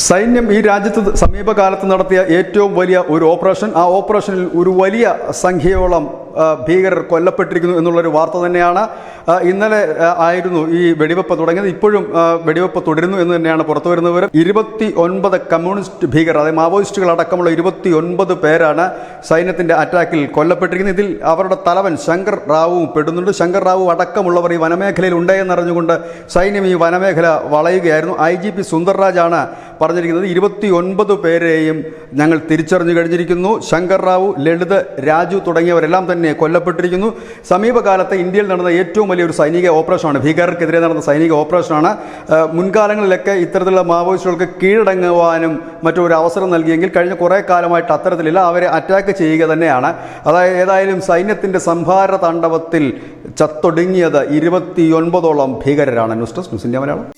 സൈന്യം ഈ രാജ്യത്ത് സമീപകാലത്ത് നടത്തിയ ഏറ്റവും വലിയ ഒരു ഓപ്പറേഷൻ, ആ ഓപ്പറേഷനിൽ ഒരു വലിയ സംഖ്യയോളം ഭീകരർ കൊല്ലപ്പെട്ടിരിക്കുന്നു എന്നുള്ളൊരു വാർത്ത തന്നെയാണ്. ഇന്നലെ ആയിരുന്നു ഈ വെടിവെപ്പ് തുടങ്ങിയത്. ഇപ്പോഴും വെടിവെപ്പ് തുടരുന്നു എന്ന് തന്നെയാണ് പുറത്തു വരുന്ന വിവരം. 29 കമ്മ്യൂണിസ്റ്റ് ഭീകരർ, അതായത് മാവോയിസ്റ്റുകൾ അടക്കമുള്ള 29 പേരാണ് സൈന്യത്തിന്റെ അറ്റാക്കിൽ കൊല്ലപ്പെട്ടിരിക്കുന്നത്. ഇതിൽ അവരുടെ തലവൻ ശങ്കർ റാവുവും പെടുന്നുണ്ട്. ശങ്കർ റാവു അടക്കമുള്ളവർ ഈ വനമേഖലയിൽ ഉണ്ടെന്നറിഞ്ഞുകൊണ്ട് സൈന്യം ഈ വനമേഖല വളയുകയായിരുന്നു. IGP സുന്ദർരാജാണ് പറഞ്ഞിരിക്കുന്നത് 29 പേരെയും ഞങ്ങൾ തിരിച്ചറിഞ്ഞു കഴിഞ്ഞിരിക്കുന്നു. ശങ്കർ റാവു, ലളിത്, രാജു തുടങ്ങിയവരെല്ലാം തന്നെ കൊല്ലപ്പെട്ടിരിക്കുന്നു. സമീപകാലത്ത് ഇന്ത്യയിൽ നടന്ന ഏറ്റവും വലിയൊരു സൈനിക ഓപ്പറേഷനാണ്, ഭീകരർക്കെതിരെ നടന്ന സൈനിക ഓപ്പറേഷനാണ്. മുൻകാലങ്ങളിലൊക്കെ ഇത്തരത്തിലുള്ള മാവോയിസ്റ്റുകൾക്ക് കീഴടങ്ങുവാനും മറ്റൊരു അവസരം നൽകിയെങ്കിൽ കഴിഞ്ഞ കുറേ കാലമായിട്ട് അത്തരത്തിലില്ല. അവരെ അറ്റാക്ക് ചെയ്യുക തന്നെയാണ്. അതായത് ഏതായാലും സൈന്യത്തിൻ്റെ സംഹാര താണ്ഡവത്തിൽ ചത്തൊടുങ്ങിയത് 29ഓളം ഭീകരരാണ്. News desk news India Malayalam.